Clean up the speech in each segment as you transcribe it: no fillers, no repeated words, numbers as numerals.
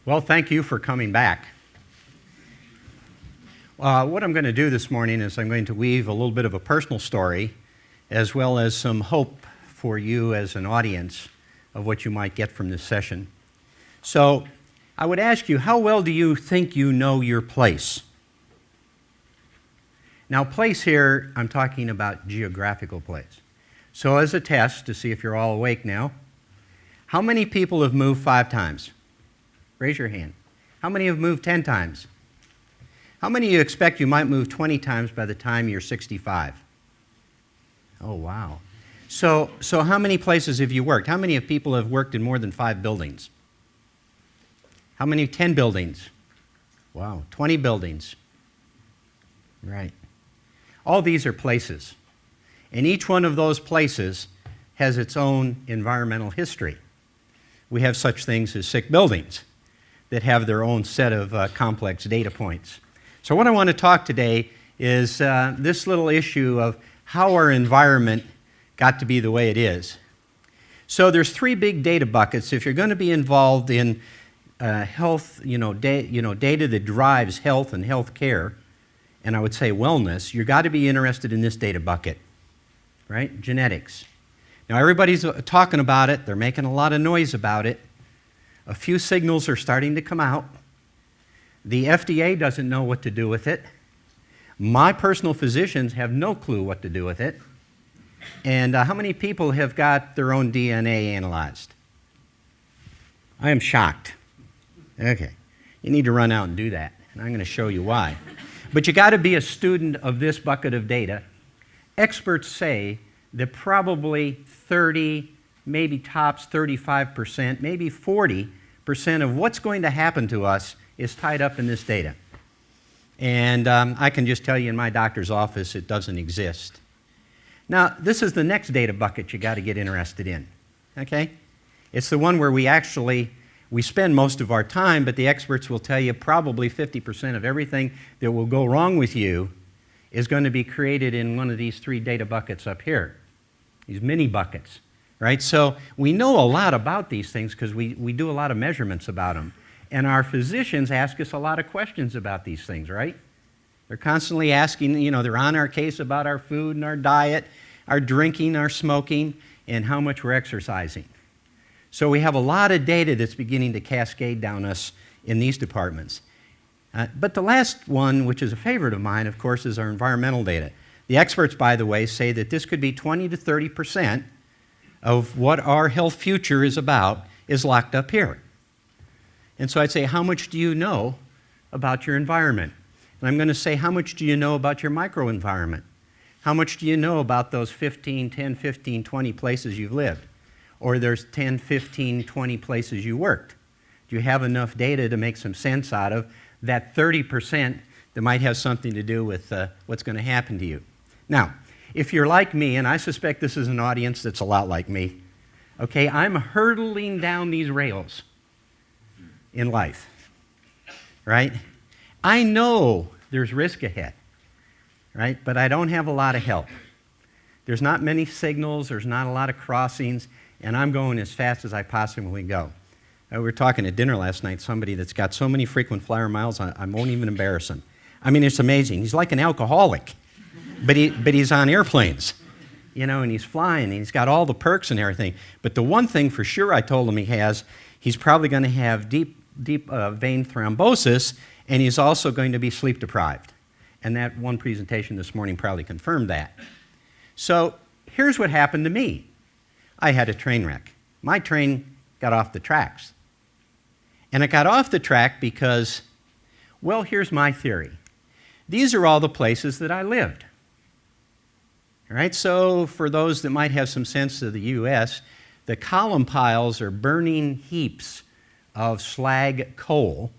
Well, thank you for coming back. What I'm going to do this morning is I'm going to weave a little bit of a personal story as well as some hope for you as an audience of what you might get from this session. So I would ask you, how well do you think you know your place? Now, place here, I'm talking about geographical place. So as a test to see if you're all awake now, how many people have moved 5 times? Raise your hand. How many have moved 10 times? How many of you expect you might move 20 times by the time you're 65? Oh, wow. So how many places have you worked? How many of people have worked in more than 5 buildings? How many? 10 buildings? Wow. 20 buildings. Right. All these are places. And each one of those places has its own environmental history. We have such things as sick buildings that have their own set of complex data points. So what I want to talk today is this little issue of how our environment got to be the way it is. So there's 3 big data buckets. If you're going to be involved in health, data that drives health and health care, and I would say wellness, you've got to be interested in this data bucket, right? Genetics. Now everybody's talking about it. They're making a lot of noise about it. A few signals are starting to come out. The FDA doesn't know what to do with it. My personal physicians have no clue what to do with it. And how many people have got their own DNA analyzed? I am shocked. Okay. You need to run out and do that, and I'm going to show you why. But you got to be a student of this bucket of data. Experts say that probably 30, maybe tops 35%, maybe 40% of what's going to happen to us is tied up in this data. And I can just tell you in my doctor's office it doesn't exist. Now, this is the next data bucket you got to get interested in, okay? It's the one where we spend most of our time, but the experts will tell you probably 50% of everything that will go wrong with you is going to be created in one of these 3 data buckets up here, these mini buckets, right? So we know a lot about these things because we do a lot of measurements about them. And our physicians ask us a lot of questions about these things, right? They're constantly asking, they're on our case about our food and our diet, our drinking, our smoking, and how much we're exercising. So we have a lot of data that's beginning to cascade down us in these departments. But the last one, which is a favorite of mine, of course, is our environmental data. The experts, by the way, say that this could be 20 to 30% of what our health future is about is locked up here. And so I'd say, how much do you know about your environment? And I'm going to say, how much do you know about your microenvironment? How much do you know about those 10, 15, 20 places you've lived? Or there's 10, 15, 20 places you worked? Do you have enough data to make some sense out of that 30% that might have something to do with what's going to happen to you? Now, if you're like me, and I suspect this is an audience that's a lot like me, okay, I'm hurtling down these rails in life, right? I know there's risk ahead, right? But I don't have a lot of help. There's not many signals, there's not a lot of crossings, and I'm going as fast as I possibly go. We were talking at dinner last night, somebody that's got so many frequent flyer miles, I won't even embarrass him. I mean, it's amazing. He's like an alcoholic, but he's on airplanes, and he's flying, and he's got all the perks and everything. But the one thing for sure I told him he's probably going to have deep vein thrombosis, and he's also going to be sleep deprived. And that one presentation this morning probably confirmed that. So here's what happened to me. I had a train wreck. My train got off the tracks. And it got off the track because, well, here's my theory. These are all the places that I lived. All right, so for those that might have some sense of the U.S., the column piles are burning heaps of slag coal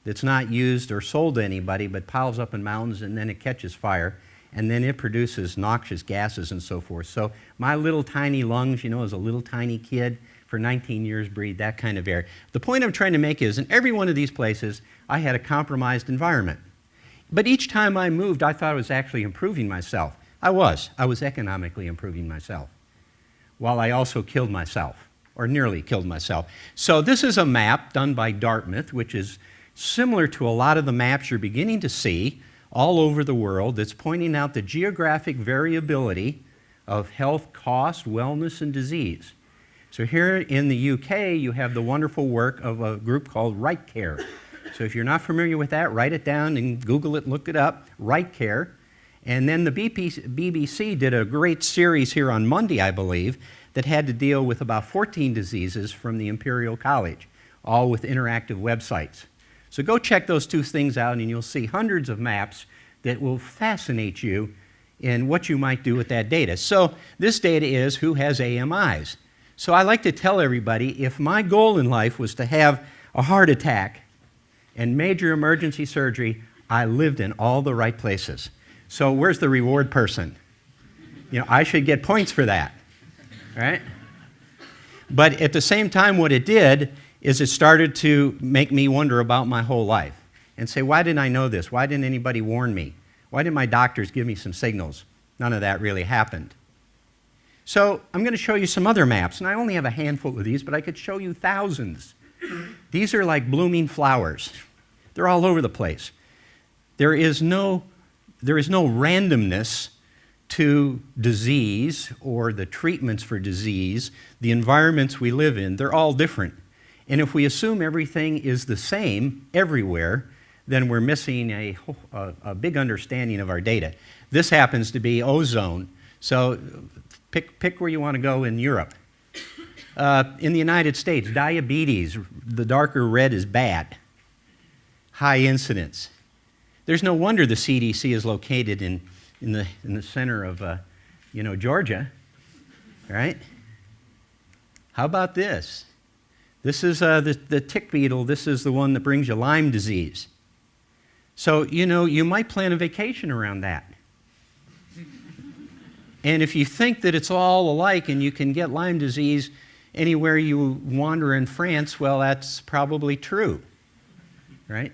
that's not used or sold to anybody, but piles up in mountains, and then it catches fire, and then it produces noxious gases and so forth. So my little tiny lungs, as a little tiny kid, for 19 years breathed that kind of air. The point I'm trying to make is, in every one of these places, I had a compromised environment. But each time I moved, I thought I was actually improving myself. I was economically improving myself, while I also killed myself. or nearly killed myself. So this is a map done by Dartmouth, which is similar to a lot of the maps you're beginning to see all over the world that's pointing out the geographic variability of health, cost, wellness, and disease. So here in the UK, you have the wonderful work of a group called RightCare. So if you're not familiar with that, write it down and Google it, look it up, RightCare. And then the BBC did a great series here on Monday, I believe, that had to deal with about 14 diseases from the Imperial College, all with interactive websites. So go check those two things out and you'll see hundreds of maps that will fascinate you in what you might do with that data. So this data is who has AMIs. So I like to tell everybody, if my goal in life was to have a heart attack and major emergency surgery, I lived in all the right places. So where's the reward person? You know, I should get points for that, right? But at the same time, what it did is it started to make me wonder about my whole life and say, why didn't I know this? Why didn't anybody warn me? Why didn't my doctors give me some signals? None of that really happened. So I'm going to show you some other maps, and I only have a handful of these, but I could show you thousands. These are like blooming flowers. They're all over the place. There is no randomness to disease or the treatments for disease, the environments we live in. They're all different. And if we assume everything is the same everywhere, then we're missing a big understanding of our data. This happens to be ozone. So pick where you want to go in Europe. In the United States, diabetes, the darker red is bad. High incidence. There's no wonder the CDC is located in the center of Georgia, right? How about this? This is the tick beetle. This is the one that brings you Lyme disease. So, you might plan a vacation around that. And if you think that it's all alike and you can get Lyme disease anywhere you wander in France, well, that's probably true, right?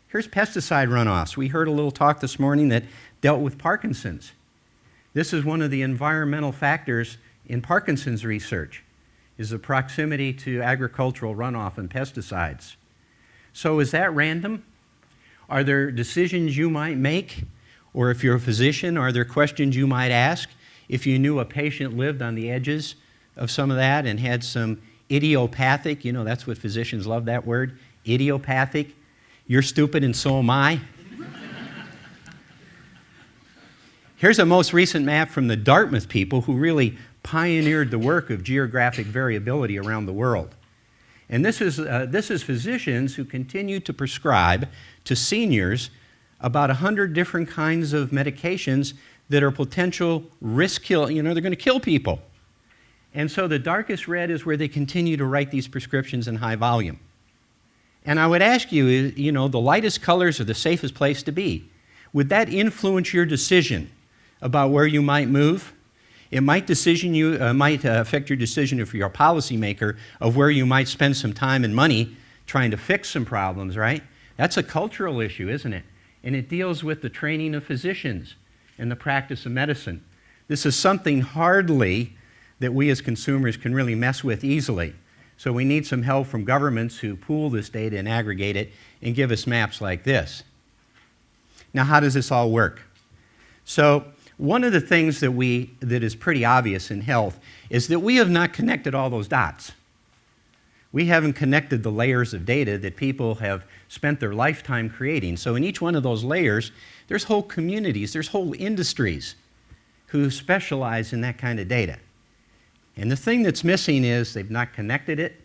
Here's pesticide runoffs. We heard a little talk this morning that dealt with Parkinson's. This is one of the environmental factors in Parkinson's research, is the proximity to agricultural runoff and pesticides. So is that random? Are there decisions you might make? Or if you're a physician, are there questions you might ask if you knew a patient lived on the edges of some of that and had some idiopathic, that's what physicians love that word, idiopathic. You're stupid and so am I. Here's a most recent map from the Dartmouth people who really pioneered the work of geographic variability around the world. And this is physicians who continue to prescribe to seniors about 100 different kinds of medications that are potential risk kill, they're going to kill people. And so the darkest red is where they continue to write these prescriptions in high volume. And I would ask you, the lightest colors are the safest place to be. Would that influence your decision about where you might move? It might affect your decision if you're a policymaker of where you might spend some time and money trying to fix some problems, right? That's a cultural issue, isn't it? And it deals with the training of physicians and the practice of medicine. This is something hardly that we as consumers can really mess with easily. So we need some help from governments who pool this data and aggregate it and give us maps like this. Now, how does this all work? So one of the things that is pretty obvious in health is that we have not connected all those dots. We haven't connected the layers of data that people have spent their lifetime creating. So in each one of those layers, there's whole communities, there's whole industries who specialize in that kind of data. And the thing that's missing is they've not connected it,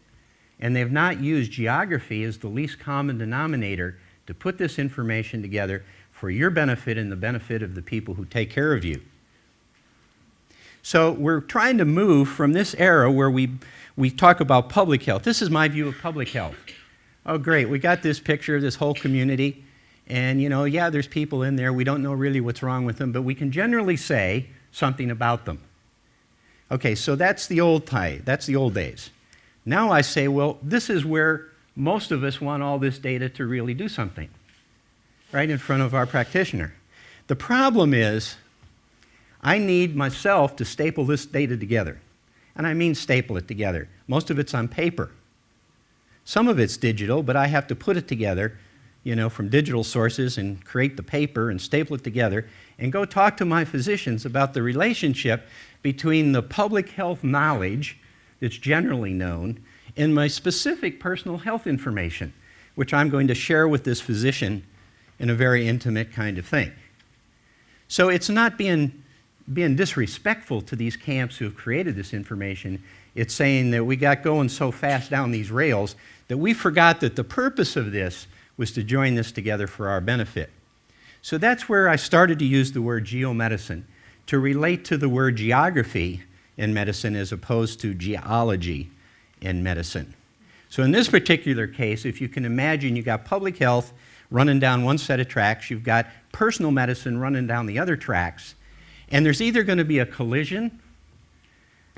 and they've not used geography as the least common denominator to put this information together for your benefit and the benefit of the people who take care of you. So we're trying to move from this era where we talk about public health. This is my view of public health. Oh, great, we got this picture of this whole community, and there's people in there. We don't know really what's wrong with them, but we can generally say something about them. Okay, so that's the old days. Now I say, well, this is where most of us want all this data to really do something, right in front of our practitioner. The problem is, I need myself to staple this data together. And I mean staple it together. Most of it's on paper. Some of it's digital, but I have to put it together, from digital sources and create the paper and staple it together and go talk to my physicians about the relationship between the public health knowledge that's generally known and my specific personal health information, which I'm going to share with this physician in a very intimate kind of thing. So it's not being disrespectful to these camps who have created this information. It's saying that we got going so fast down these rails that we forgot that the purpose of this was to join this together for our benefit. So that's where I started to use the word geomedicine, to relate to the word geography in medicine as opposed to geology in medicine. So in this particular case, if you can imagine, you got public health running down one set of tracks, you've got personal medicine running down the other tracks, and there's either going to be a collision,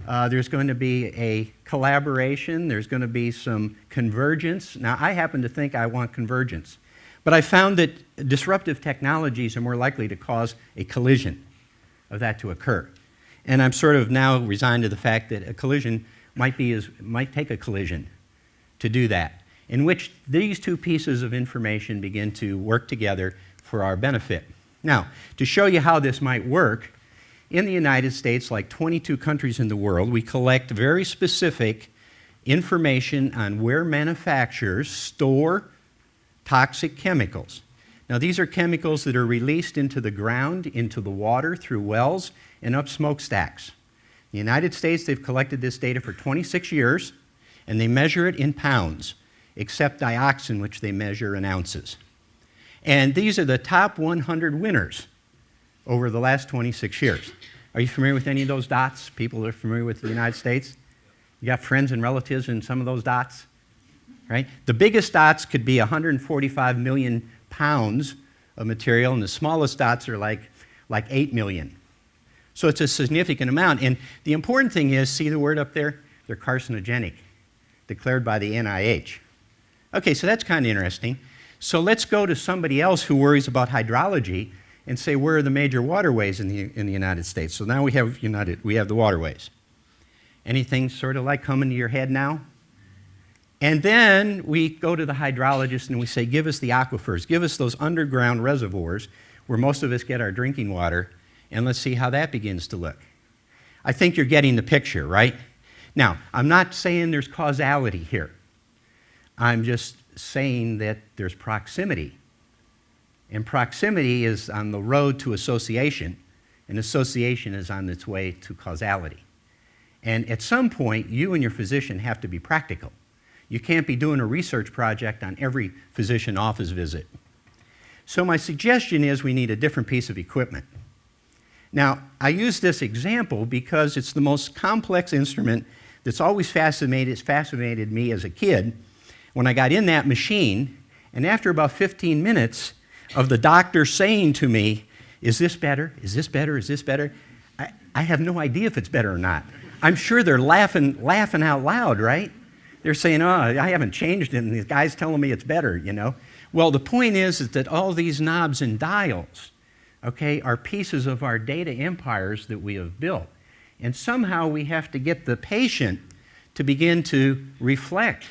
there's going to be a collaboration, there's going to be some convergence. Now, I happen to think I want convergence, but I found that disruptive technologies are more likely to cause a collision of that to occur. And I'm sort of now resigned to the fact that a collision might take a collision to do that, in which these two pieces of information begin to work together for our benefit. Now, to show you how this might work, in the United States, like 22 countries in the world, we collect very specific information on where manufacturers store toxic chemicals. Now, these are chemicals that are released into the ground, into the water, through wells, and up smokestacks. In the United States, they've collected this data for 26 years, and they measure it in pounds, except dioxin, which they measure in ounces. And these are the top 100 winners over the last 26 years. Are you familiar with any of those dots? People are familiar with the United States? You got friends and relatives in some of those dots? Right? The biggest dots could be 145 million pounds of material, and the smallest dots are like 8 million. So it's a significant amount. And the important thing is, see the word up there? They're carcinogenic, declared by the NIH. Okay, so that's kind of interesting. So let's go to somebody else who worries about hydrology and say, where are the major waterways in the United States? So now we have the waterways. Anything sort of like coming to your head now? And then we go to the hydrologist and we say, give us the aquifers, give us those underground reservoirs where most of us get our drinking water, and let's see how that begins to look. I think you're getting the picture, right? Now, I'm not saying there's causality here. I'm just saying that there's proximity. And proximity is on the road to association, and association is on its way to causality. And at some point, you and your physician have to be practical. You can't be doing a research project on every physician office visit. So my suggestion is we need a different piece of equipment. Now, I use this example because it's the most complex instrument that's always fascinated me as a kid. When I got in that machine, and after about 15 minutes of the doctor saying to me, is this better? Is this better? Is this better? I have no idea if it's better or not. I'm sure they're laughing out loud, right? They're saying, oh, I haven't changed it, and the guy's telling me it's better, Well, the point is that all these knobs and dials, okay, are pieces of our data empires that we have built. And somehow we have to get the patient to begin to reflect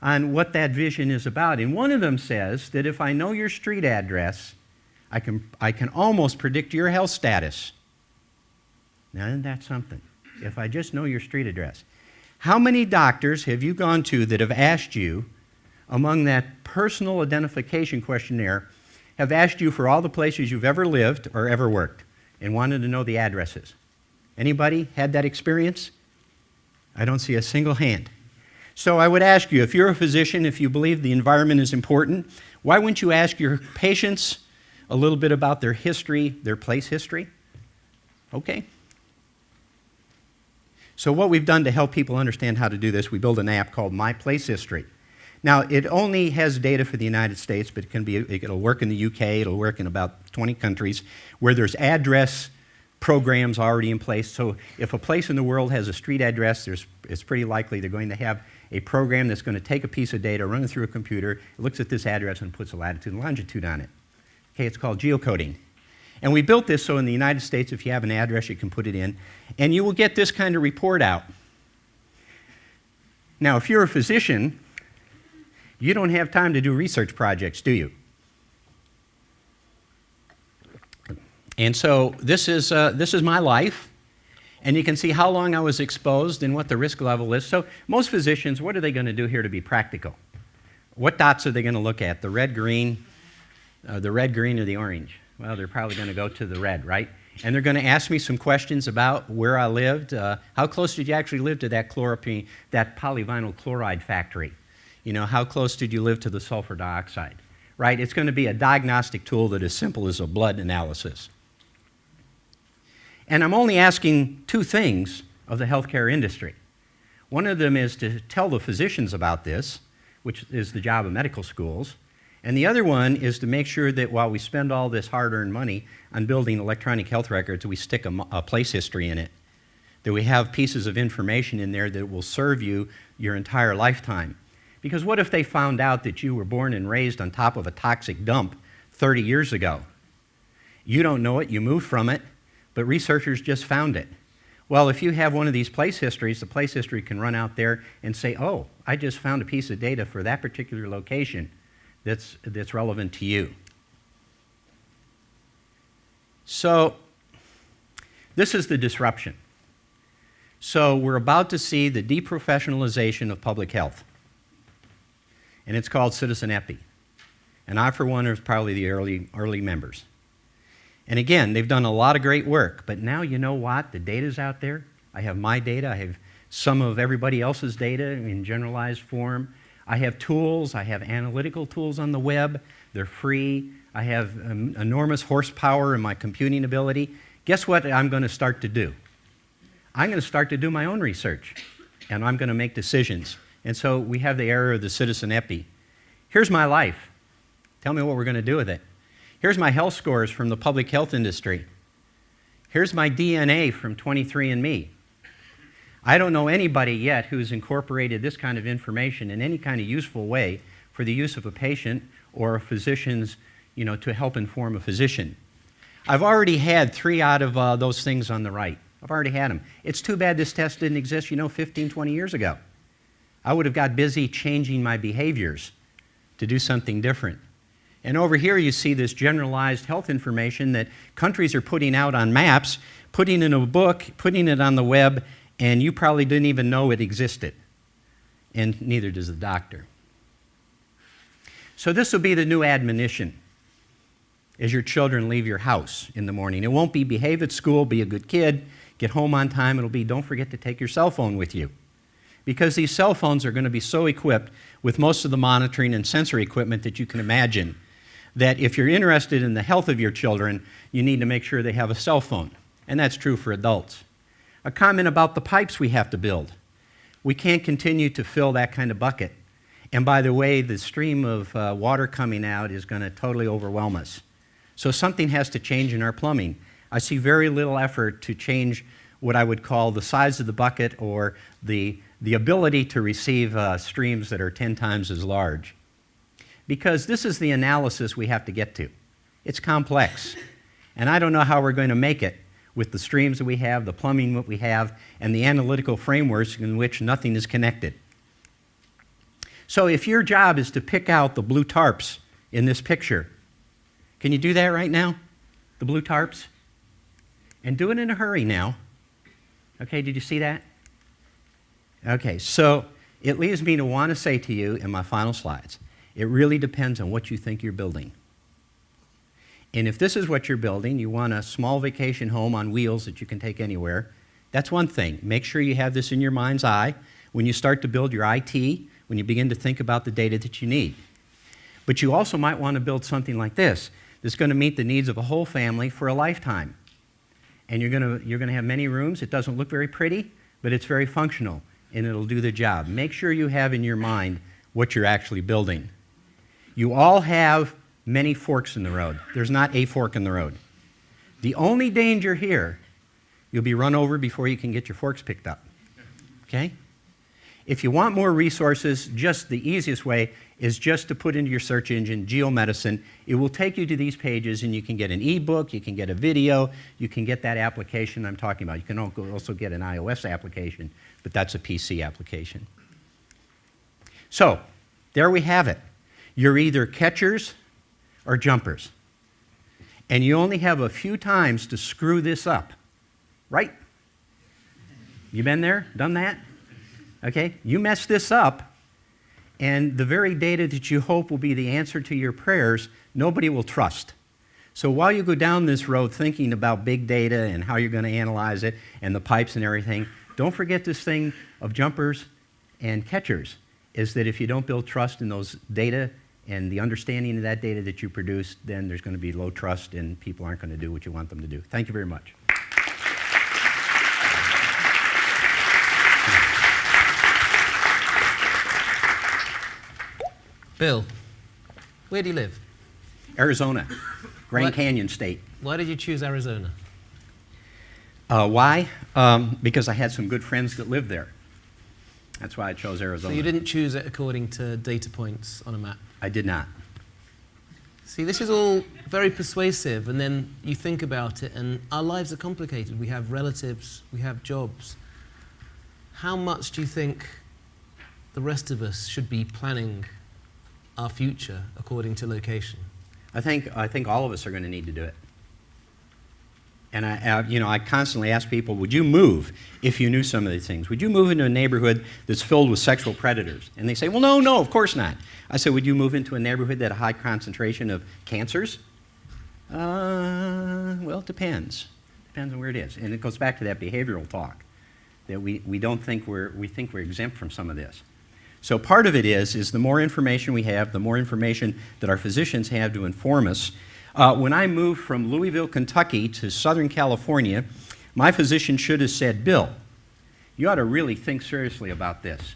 on what that vision is about. And one of them says that if I know your street address, I can almost predict your health status. Now, isn't that something? If I just know your street address. How many doctors have you gone to that have asked you, among that personal identification questionnaire, have asked you for all the places you've ever lived or ever worked and wanted to know the addresses? Anybody had that experience? I don't see a single hand. So I would ask you, if you're a physician, if you believe the environment is important, why wouldn't you ask your patients a little bit about their history, their place history? Okay. So what we've done to help people understand how to do this, we built an app called My Place History. Now, it only has data for the United States, but it'll work in the UK, it'll work in about 20 countries, where there's address programs already in place. So if a place in the world has a street address, it's pretty likely they're going to have a program that's going to take a piece of data, run it through a computer, it looks at this address and puts a latitude and longitude on it. Okay, it's called geocoding. And we built this so in the United States, if you have an address, you can put it in, and you will get this kind of report out. Now, if you're a physician, you don't have time to do research projects, do you? And so this is my life, and you can see how long I was exposed and what the risk level is. So most physicians, what are they going to do here to be practical? What dots are they going to look at? The red, green, or the orange? Well, they're probably going to go to the red, right? And they're going to ask me some questions about where I lived. How close did you actually live to that polyvinyl chloride factory? You know, how close did you live to the sulfur dioxide? Right? It's going to be a diagnostic tool that is simple as a blood analysis. And I'm only asking two things of the healthcare industry. One of them is to tell the physicians about this, which is the job of medical schools. And the other one is to make sure that while we spend all this hard-earned money on building electronic health records, we stick a place history in it, that we have pieces of information in there that will serve you your entire lifetime. Because what if they found out that you were born and raised on top of a toxic dump 30 years ago? You don't know it, you moved from it, but researchers just found it. Well, if you have one of these place histories, the place history can run out there and say, oh, I just found a piece of data for that particular location that's relevant to you. So this is the disruption. So we're about to see the deprofessionalization of public health. And it's called Citizen Epi. And I, for one, are probably the early members. And again, they've done a lot of great work, but now you know what? The data's out there. I have my data. I have some of everybody else's data in generalized form. I have tools. I have analytical tools on the web. They're free. I have enormous horsepower in my computing ability. Guess what I'm going to start to do? I'm going to start to do my own research, and I'm going to make decisions. And so we have the era of the Citizen Epi. Here's my life. Tell me what we're going to do with it. Here's my health scores from the public health industry. Here's my DNA from 23andMe. I don't know anybody yet who's incorporated this kind of information in any kind of useful way for the use of a patient or a physician's, to help inform a physician. I've already had 3 out of those things on the right. I've already had them. It's too bad this test didn't exist, 15, 20 years ago. I would have got busy changing my behaviors to do something different. And over here you see this generalized health information that countries are putting out on maps, putting in a book, putting it on the web, and you probably didn't even know it existed. And neither does the doctor. So this will be the new admonition as your children leave your house in the morning. It won't be behave at school, be a good kid, get home on time. It'll be don't forget to take your cell phone with you. Because these cell phones are going to be so equipped with most of the monitoring and sensory equipment that you can imagine that if you're interested in the health of your children, you need to make sure they have a cell phone. And that's true for adults. A comment about the pipes we have to build. We can't continue to fill that kind of bucket. And by the way, the stream of water coming out is going to totally overwhelm us. So something has to change in our plumbing. I see very little effort to change what I would call the size of the bucket or the ability to receive streams that are 10 times as large. Because this is the analysis we have to get to. It's complex. And I don't know how we're going to make it with the streams that we have, the plumbing that we have, and the analytical frameworks in which nothing is connected. So if your job is to pick out the blue tarps in this picture, can you do that right now? The blue tarps? And do it in a hurry now. Okay, did you see that? Okay, so it leaves me to want to say to you in my final slides, it really depends on what you think you're building. And if this is what you're building, you want a small vacation home on wheels that you can take anywhere, that's one thing. Make sure you have this in your mind's eye when you start to build your IT, when you begin to think about the data that you need. But you also might want to build something like this that's going to meet the needs of a whole family for a lifetime. And you're going to have many rooms. It doesn't look very pretty, but it's very functional, and it'll do the job. Make sure you have in your mind what you're actually building. You all have many forks in the road. There's not a fork in the road. The only danger here, you'll be run over before you can get your forks picked up. Okay? If you want more resources, just the easiest way is just to put into your search engine geomedicine. It will take you to these pages, and you can get an ebook, you can get a video, you can get that application I'm talking about. You can also get an iOS application, but that's a PC application. So, there we have it. You're either catchers or jumpers. And you only have a few times to screw this up, right? You been there? Done that? Okay? You mess this up, and the very data that you hope will be the answer to your prayers, nobody will trust. So while you go down this road thinking about big data and how you're going to analyze it and the pipes and everything, don't forget this thing of jumpers and catchers, is that if you don't build trust in those data and the understanding of that data that you produce, then there's going to be low trust and people aren't going to do what you want them to do. Thank you very much. Bill, where do you live? Arizona, Grand What? Canyon State. Why did you choose Arizona? Why? Because I had some good friends that lived there. That's why I chose Arizona. So you didn't choose it according to data points on a map? I did not. See, this is all very persuasive, and then you think about it, and our lives are complicated. We have relatives, we have jobs. How much do you think the rest of us should be planning our future according to location? I think all of us are going to need to do it. And I constantly ask people, would you move if you knew some of these things? Would you move into a neighborhood that's filled with sexual predators? And they say, well, no, of course not. I said, would you move into a neighborhood that had a high concentration of cancers? Well, it depends. Depends on where it is. And it goes back to that behavioral talk, that we think we're exempt from some of this. So part of it is the more information we have, the more information that our physicians have to inform us. When I moved from Louisville, Kentucky to Southern California, my physician should have said, Bill, you ought to really think seriously about this.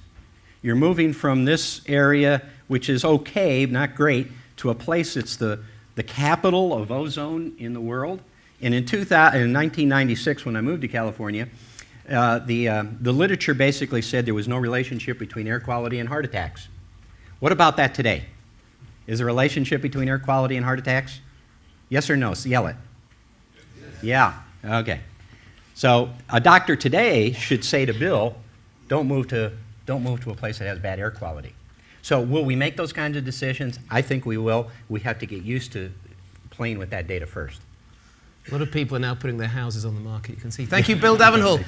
You're moving from this area, which is okay, not great, to a place that's the capital of ozone in the world. And in 1996, when I moved to California, the literature basically said there was no relationship between air quality and heart attacks. What about that today? Is there a relationship between air quality and heart attacks? Yes or no? Yell it. Yeah, okay. So a doctor today should say to Bill, don't move to a place that has bad air quality. So will we make those kinds of decisions? I think we will. We have to get used to playing with that data first. A lot of people are now putting their houses on the market, you can see. Thank you, Bill Davenhall.